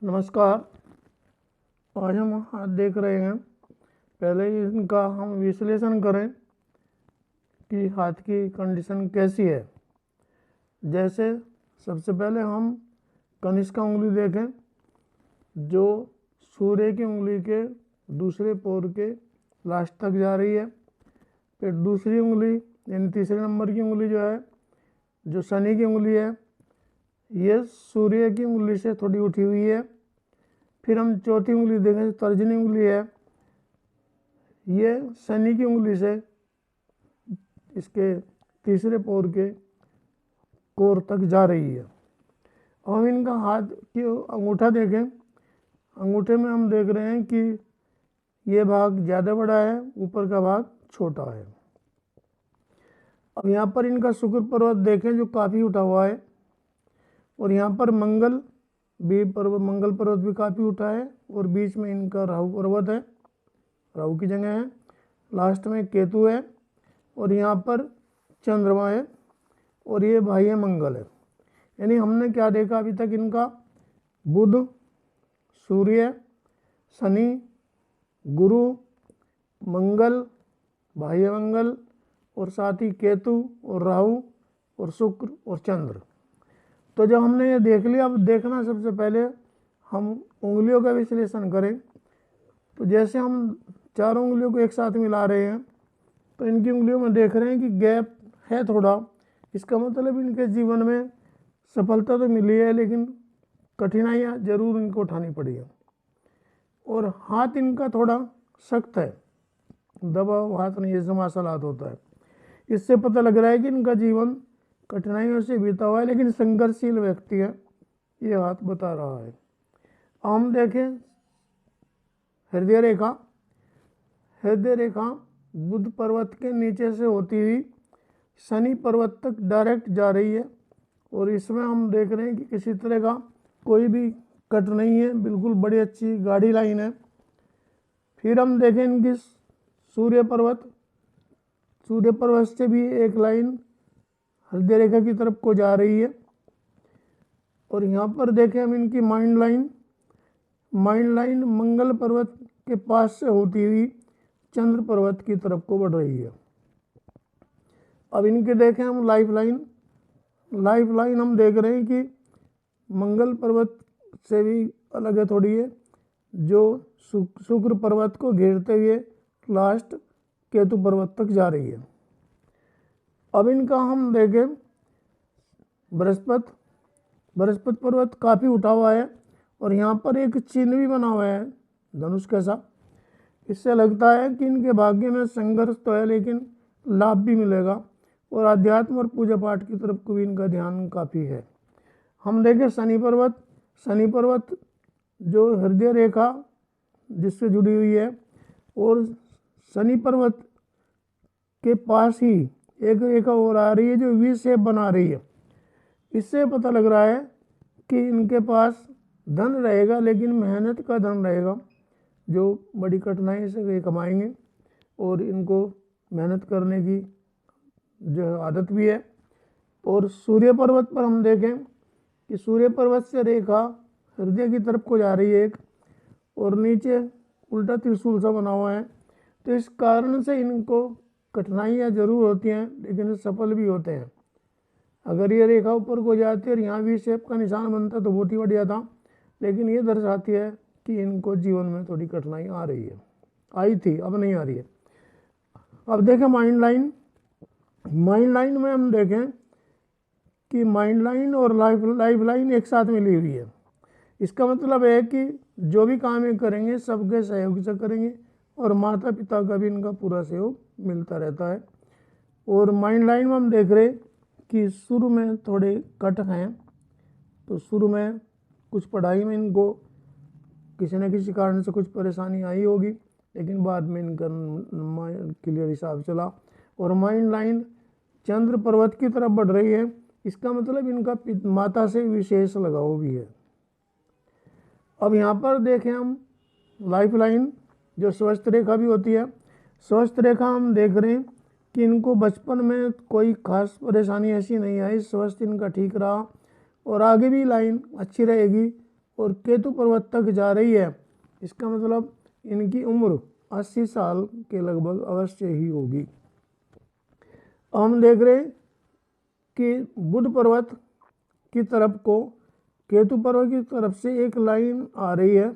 नमस्कार। आज हम हाथ देख रहे हैं। पहले ही इनका हम विश्लेषण करें कि हाथ की कंडीशन कैसी है। जैसे सबसे पहले हम कनिष्का उंगली देखें, जो सूर्य की उंगली के दूसरे पोर के लास्ट तक जा रही है। फिर दूसरी उंगली यानी तीसरे नंबर की उंगली जो है, जो शनि की उंगली है, ये सूर्य की उंगली से थोड़ी उठी हुई है। फिर हम चौथी उंगली देखें, जो तर्जनी उंगली है, ये शनि की उंगली से इसके तीसरे पोर के कोर तक जा रही है। अब हम इनका हाथ की अंगूठा देखें। अंगूठे में हम देख रहे हैं कि ये भाग ज़्यादा बड़ा है, ऊपर का भाग छोटा है। अब यहाँ पर इनका शुक्र पर्वत देखें, जो काफ़ी उठा हुआ है, और यहाँ पर मंगल पर्वत भी काफ़ी उठा है, और बीच में इनका राहु पर्वत है, राहु की जगह है। लास्ट में केतु है, और यहाँ पर चंद्रमा है, और ये भाई है मंगल है। यानी हमने क्या देखा अभी तक, इनका बुध, सूर्य, शनि, गुरु, मंगल, बाह्य मंगल, और साथ ही केतु और राहु और शुक्र और चंद्र। तो जब हमने ये देख लिया, अब देखना सबसे पहले हम उंगलियों का विश्लेषण करें। तो जैसे हम चारों उंगलियों को एक साथ मिला रहे हैं, तो इनकी उंगलियों में देख रहे हैं कि गैप है थोड़ा। इसका मतलब इनके जीवन में सफलता तो मिली है, लेकिन कठिनाइयाँ जरूर इनको उठानी पड़ी है। और हाथ इनका थोड़ा सख्त है, दबा हुआ हाथ नहीं, जैसे मार्शल हाथ होता है। इससे पता लग रहा है कि इनका जीवन कठिनाइयों से बीता हुआ है, लेकिन संघर्षशील व्यक्ति है, ये हाथ बता रहा है। हम देखें हृदय रेखा। हृदय रेखा बुध पर्वत के नीचे से होती हुई शनि पर्वत तक डायरेक्ट जा रही है, और इसमें हम देख रहे हैं कि किसी तरह का कोई भी कट नहीं है, बिल्कुल बड़ी अच्छी गाढ़ी लाइन है। फिर हम देखें इनकी सूर्य पर्वत से भी एक लाइन हृदय रेखा की तरफ को जा रही है। और यहाँ पर देखें हम इनकी माइंड लाइन मंगल पर्वत के पास से होती हुई चंद्र पर्वत की तरफ को बढ़ रही है। अब इनके देखें हम लाइफ लाइन हम देख रहे हैं कि मंगल पर्वत से भी अलग है थोड़ी है, जो शुक्र पर्वत को घेरते हुए लास्ट केतु पर्वत तक जा रही है। अब इनका हम देखें बृहस्पति पर्वत काफ़ी उठा हुआ है, और यहाँ पर एक चिन्ह भी बना हुआ है धनुष के साथ। इससे लगता है कि इनके भाग्य में संघर्ष तो है, लेकिन लाभ भी मिलेगा, और आध्यात्म और पूजा पाठ की तरफ को भी इनका ध्यान काफ़ी है। हम देखें शनि पर्वत जो हृदय रेखा जिससे जुड़ी हुई है, और शनि पर्वत के पास ही एक रेखा और आ रही है, जो वी शेप बना रही है। इससे पता लग रहा है कि इनके पास धन रहेगा, लेकिन मेहनत का धन रहेगा, जो बड़ी कठिनाई से ये कमाएंगे, और इनको मेहनत करने की जो आदत भी है। और सूर्य पर्वत पर हम देखें कि सूर्य पर्वत से रेखा हृदय की तरफ को जा रही है एक, और नीचे उल्टा त्रिशूल सा बना हुआ है। तो इस कारण से इनको कठिनाइयाँ जरूर होती हैं, लेकिन सफल भी होते हैं। अगर ये रेखा ऊपर को जाती है और यहाँ भी शेप का निशान बनता तो बहुत ही बढ़िया था, लेकिन ये दर्शाती है कि इनको जीवन में थोड़ी कठिनाई आ रही है, आई थी, अब नहीं आ रही है। अब देखें माइंड लाइन में हम देखें कि माइंड लाइन और लाइफ लाइन एक साथ मिली हुई है। इसका मतलब है कि जो भी काम ये करेंगे सबके सहयोग से करेंगे, और माता पिता का भी इनका पूरा सहयोग मिलता रहता है। और माइंड लाइन में हम देख रहे कि शुरू में थोड़े कट हैं, तो शुरू में कुछ पढ़ाई में इनको किसी न किसी कारण से कुछ परेशानी आई होगी, लेकिन बाद में इनका क्लियर हिसाब चला। और माइंड लाइन चंद्र पर्वत की तरफ बढ़ रही है, इसका मतलब इनका माता से विशेष लगाव भी है। अब यहाँ पर देखें हम लाइफ लाइन, जो स्वस्थ रेखा भी होती है। स्वस्थ रेखा हम देख रहे हैं कि इनको बचपन में कोई खास परेशानी ऐसी नहीं आई, स्वास्थ्य इनका ठीक रहा, और आगे भी लाइन अच्छी रहेगी, और केतु पर्वत तक जा रही है, इसका मतलब इनकी उम्र 80 साल के लगभग अवश्य ही होगी। हम देख रहे हैं कि बुध पर्वत की तरफ को केतु पर्वत की तरफ से एक लाइन आ रही है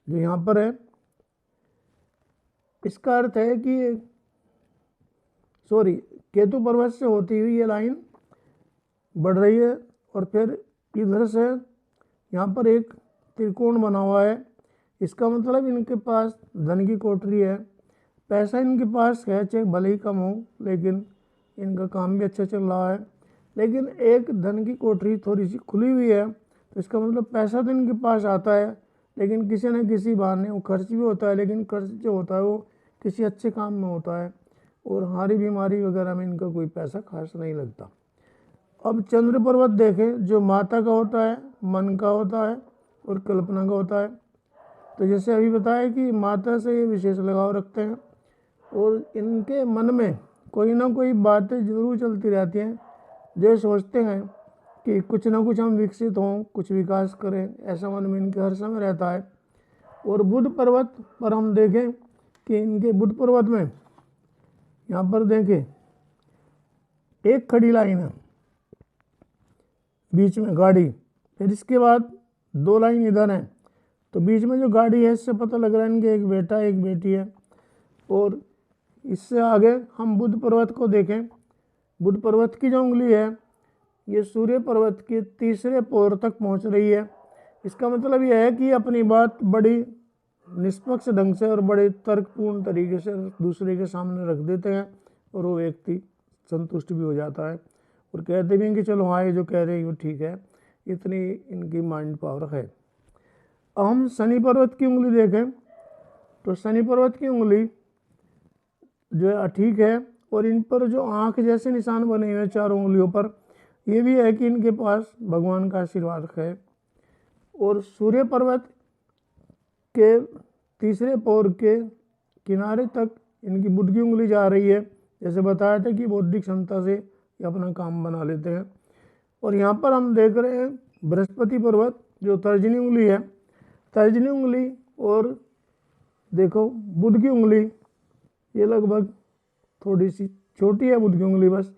जो यहाँ पर है। इसका अर्थ है कि केतु पर्वत से होती हुई ये लाइन बढ़ रही है और फिर इधर से यहाँ पर एक त्रिकोण बना हुआ है। इसका मतलब इनके पास धन की कोठरी है, पैसा इनके पास है, चाहे भले ही कम हो, लेकिन इनका काम भी अच्छा चल रहा है। लेकिन एक धन की कोठरी थोड़ी सी खुली हुई है, तो इसका मतलब पैसा तो इनके पास आता है, लेकिन किसी न किसी बहाने वो खर्च भी होता है, लेकिन खर्च जो होता है वो किसी अच्छे काम में होता है और हारी बीमारी वगैरह में इनका कोई पैसा खास नहीं लगता। अब चंद्र पर्वत देखें, जो माता का होता है, मन का होता है और कल्पना का होता है। तो जैसे अभी बताया कि माता से ये विशेष लगाव रखते हैं और इनके मन में कोई ना कोई बातें जरूर चलती रहती हैं, जो सोचते हैं कि कुछ ना कुछ हम विकसित हों, कुछ विकास करें, ऐसा मन में इनके हर समय रहता है। और बुध पर्वत पर हम देखें कि इनके बुध पर्वत में यहाँ पर देखें एक खड़ी लाइन है, बीच में गाड़ी, फिर इसके बाद 2 लाइन इधर हैं, तो बीच में जो गाड़ी है इससे पता लग रहा है इनके एक बेटा एक बेटी है। और इससे आगे हम बुध पर्वत को देखें, बुध पर्वत की जो उंगली है ये सूर्य पर्वत के तीसरे पोर तक पहुंच रही है। इसका मतलब यह है कि अपनी बात बड़ी निष्पक्ष ढंग से और बड़े तर्कपूर्ण तरीके से दूसरे के सामने रख देते हैं और वो व्यक्ति संतुष्ट भी हो जाता है और कहते भी हैं कि चलो हाँ ये जो कह रहे हैं वो ठीक है। इतनी इनकी माइंड पावर है। अब हम शनि पर्वत की उंगली देखें तो शनि पर्वत की उंगली जो है ठीक है और इन पर जो आँख जैसे निशान बने हुए हैं चारों उंगलियों पर, ये भी है कि इनके पास भगवान का आशीर्वाद है। और सूर्य पर्वत के तीसरे पोर के किनारे तक इनकी बुध की उंगली जा रही है। जैसे बताया था कि बौद्धिक क्षमता से ये अपना काम बना लेते हैं। और यहाँ पर हम देख रहे हैं बृहस्पति पर्वत जो तर्जनी उंगली है, तर्जनी उंगली और देखो बुध की उंगली ये लगभग थोड़ी सी छोटी है बुध की उंगली बस,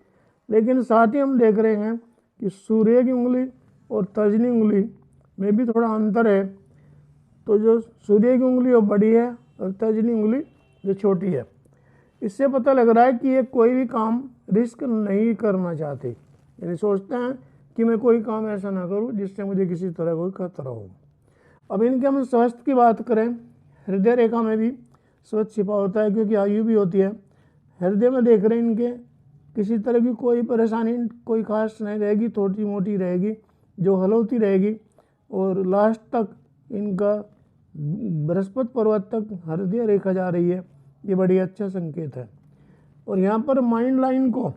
लेकिन साथ ही हम देख रहे हैं कि सूर्य की उंगली और तर्जनी उंगली में भी थोड़ा अंतर है। तो जो सूर्य की उंगली वो बड़ी है और तर्जनी उंगली जो छोटी है। इससे पता लग रहा है कि ये कोई भी काम रिस्क नहीं करना चाहते, यानी सोचते हैं कि मैं कोई काम ऐसा ना करूं जिससे मुझे किसी तरह कोई खतरा हो। अब इनके हम स्वास्थ्य की बात करें, हृदय रेखा में भी स्वास्थ्य छिपा होता है क्योंकि आयु भी होती है। हृदय में देख रहे हैं इनके किसी तरह की कोई परेशानी कोई खास नहीं रहेगी, थोड़ी मोटी रहेगी जो हलौती रहेगी और लास्ट तक इनका बृहस्पति पर्वत तक हृदय रेखा जा रही है। ये बड़ी अच्छा संकेत है। और यहाँ पर माइंड लाइन को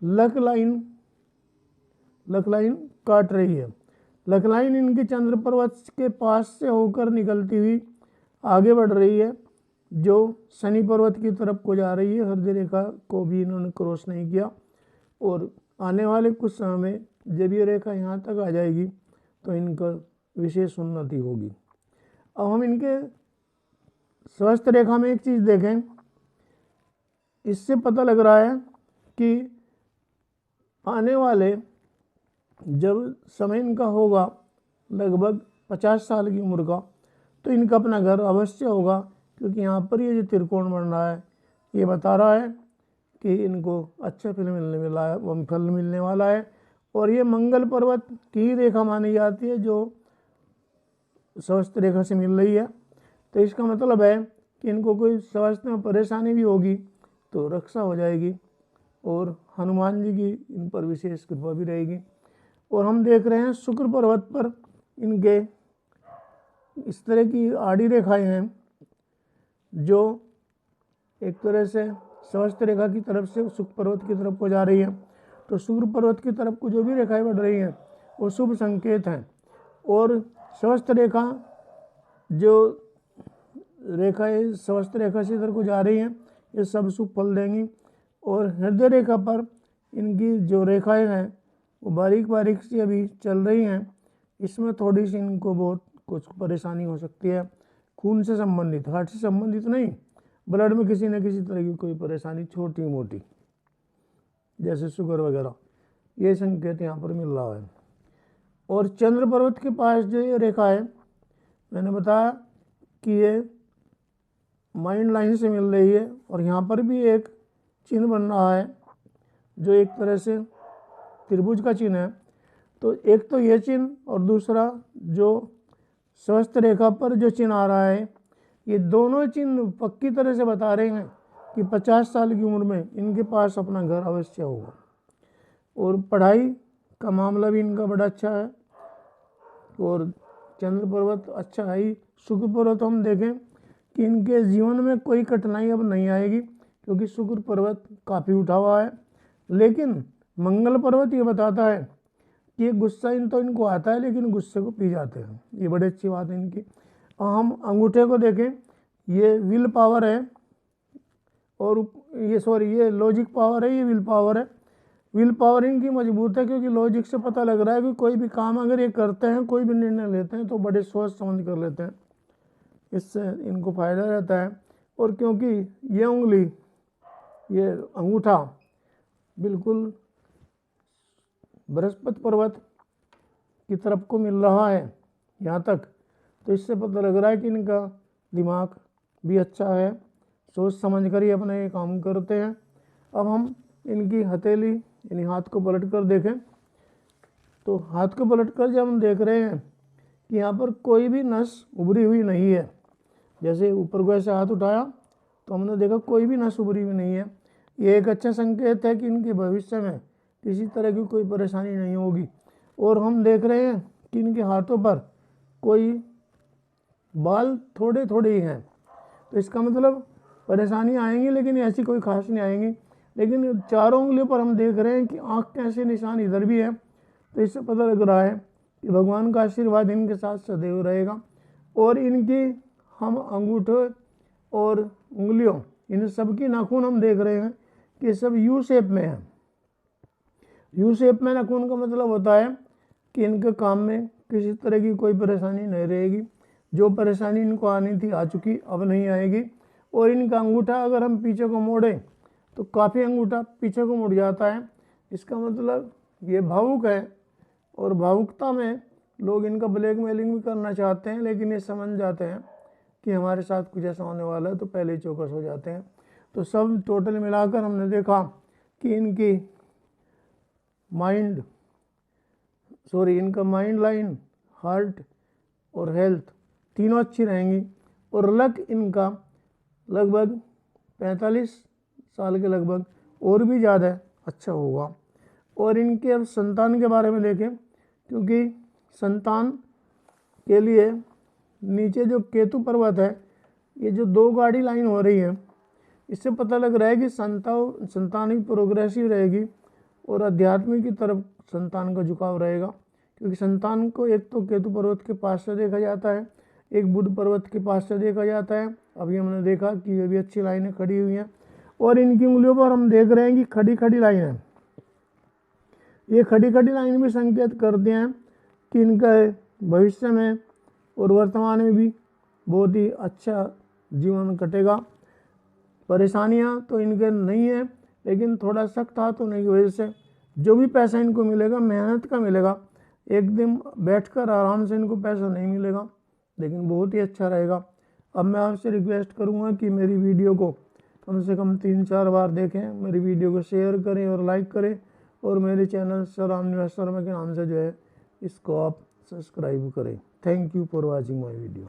लक लाइन काट रही है। लक लाइन इनके चंद्र पर्वत के पास से होकर निकलती हुई आगे बढ़ रही है जो शनि पर्वत की तरफ को जा रही है। हृदय रेखा को भी इन्होंने क्रॉस नहीं किया और आने वाले कुछ समय में जब ये रेखा यहाँ तक आ जाएगी तो इनका विशेष उन्नति होगी। अब हम इनके स्वास्थ्य रेखा में एक चीज़ देखें, इससे पता लग रहा है कि आने वाले जब समय इनका होगा लगभग 50 साल की उम्र का, तो इनका अपना घर अवश्य होगा क्योंकि यहाँ पर ये जो त्रिकोण बन रहा है ये बता रहा है कि इनको अच्छा फल मिलने वाला है। और ये मंगल पर्वत की रेखा मानी जाती है जो स्वास्थ्य रेखा से मिल रही है। तो इसका मतलब है कि इनको कोई स्वास्थ्य में परेशानी भी होगी तो रक्षा हो जाएगी और हनुमान जी की इन पर विशेष कृपा भी रहेगी। और हम देख रहे हैं शुक्र पर्वत पर इनके इस तरह की आड़ी रेखाएं हैं जो एक तरह से स्वास्थ्य रेखा की तरफ से शुक्र पर्वत की तरफ को जा रही है। तो शुक्र पर्वत की तरफ को जो भी रेखाएं बढ़ रही हैं वो शुभ संकेत हैं। और स्वास्थ्य रेखा जो रेखाएं स्वास्थ्य रेखा से इधर को जा रही हैं ये सब शुभ फल देंगी। और हृदय रेखा पर इनकी जो रेखाएं हैं वो बारीक बारीक सी अभी चल रही हैं, इसमें थोड़ी सी इनको बहुत कुछ परेशानी हो सकती है, खून से संबंधित, हार्ट से संबंधित नहीं, ब्लड में किसी न किसी तरह की कोई परेशानी छोटी मोटी जैसे शुगर वगैरह, ये संकेत यहाँ पर मिल रहा है। और चंद्र पर्वत के पास जो ये रेखा है, मैंने बताया कि ये माइंड लाइन से मिल रही है, और यहाँ पर भी एक चिन्ह बन रहा है जो एक तरह से त्रिभुज का चिन्ह है। तो एक तो ये चिन्ह और दूसरा जो स्वस्थ रेखा पर जो चिन्ह आ रहा है, ये दोनों चिन्ह पक्की तरह से बता रहे हैं कि 50 साल की उम्र में इनके पास अपना घर अवश्य होगा। और पढ़ाई का मामला भी इनका बड़ा अच्छा है, और चंद्र पर्वत अच्छा है ही। शुक्र पर्वत हम देखें कि इनके जीवन में कोई कठिनाई अब नहीं आएगी, क्योंकि शुक्र पर्वत काफ़ी उठा हुआ है। लेकिन मंगल पर्वत ये बताता है कि ये गुस्सा तो इनको आता है, लेकिन गुस्से को पी जाते हैं, ये बड़ी अच्छी बात है इनकी। हम अंगूठे को देखें, ये विल पावर है, और ये लॉजिक पावर है, ये विल पावर है। विल पावर इनकी मजबूत है, क्योंकि लॉजिक से पता लग रहा है कि कोई भी काम अगर ये करते हैं, कोई भी निर्णय लेते हैं, तो बड़े सोच समझ कर लेते हैं, इससे इनको फ़ायदा रहता है। और क्योंकि ये उंगली, ये अंगूठा बिल्कुल बृहस्पति पर्वत की तरफ को मिल रहा है यहाँ तक, तो इससे पता लग रहा है कि इनका दिमाग भी अच्छा है, सोच समझ कर ही अपना ये काम करते हैं। अब हम इनकी हथेली यानी हाथ को पलट कर देखें, तो हाथ को पलट कर जब हम देख रहे हैं कि यहाँ पर कोई भी नस उभरी हुई नहीं है, जैसे ऊपर को ऐसे हाथ उठाया तो हमने देखा कोई भी नस उभरी हुई नहीं है, ये एक अच्छा संकेत है कि इनके भविष्य में किसी तरह की कोई परेशानी नहीं होगी। और हम देख रहे हैं कि इनके हाथों पर कोई बाल थोड़े थोड़े ही हैं, तो इसका मतलब परेशानी आएंगी, लेकिन ऐसी कोई खास नहीं आएंगी। लेकिन चारों उंगलियों पर हम देख रहे हैं कि आँख के ऐसे निशान इधर भी है, तो इससे पता लग रहा है कि भगवान का आशीर्वाद इनके साथ सदैव रहेगा। और इनकी हम अंगूठे और उंगलियों, इन सब की नाखून हम देख रहे हैं कि सब यू शेप में है। यू शेप में नाखून का मतलब होता है कि इनके काम में किसी तरह की कोई परेशानी नहीं रहेगी, जो परेशानी इनको आनी थी आ चुकी, अब नहीं आएगी। और इनका अंगूठा अगर हम पीछे को मोड़ें तो काफ़ी अंगूठा पीछे को मुड़ जाता है, इसका मतलब ये भावुक है, और भावुकता में लोग इनका ब्लैकमेलिंग भी करना चाहते हैं, लेकिन ये समझ जाते हैं कि हमारे साथ कुछ ऐसा होने वाला है, तो पहले ही चौकस हो जाते हैं। तो सब टोटल मिलाकर हमने देखा कि इनका माइंड लाइन, हार्ट और हेल्थ तीनों अच्छी रहेंगी। और लक इनका लगभग 45 साल के लगभग और भी ज़्यादा अच्छा होगा। और इनके अब संतान के बारे में देखें, क्योंकि संतान के लिए नीचे जो केतु पर्वत है, ये जो 2 गाड़ी लाइन हो रही है, इससे पता लग रहा है कि संतान ही प्रोग्रेसिव रहेगी, और अध्यात्म की तरफ संतान का झुकाव रहेगा। क्योंकि संतान को एक तो केतु पर्वत के पास से देखा जाता है, एक बुध पर्वत के पास से देखा जाता है। अभी हमने देखा कि ये भी अच्छी लाइनें खड़ी हुई हैं, और इनकी उंगलियों पर हम देख रहे हैं कि खड़ी खड़ी लाइन है। ये खड़ी खड़ी लाइन भी संकेत करते हैं कि इनका भविष्य में और वर्तमान में भी बहुत ही अच्छा जीवन कटेगा। परेशानियां तो इनके नहीं है, लेकिन थोड़ा सख्त हाथ होने की वजह से जो भी पैसा इनको मिलेगा मेहनत का मिलेगा। एक दिन बैठकर आराम से इनको पैसा नहीं मिलेगा, लेकिन बहुत ही अच्छा रहेगा। अब मैं आपसे रिक्वेस्ट करूंगा कि मेरी वीडियो को कम से कम 3-4 बार देखें, मेरी वीडियो को शेयर करें और लाइक करें, और मेरे चैनल सर रामनिवास शर्मा के नाम से जो है इसको आप सब्सक्राइब करें। Thank you for watching my video.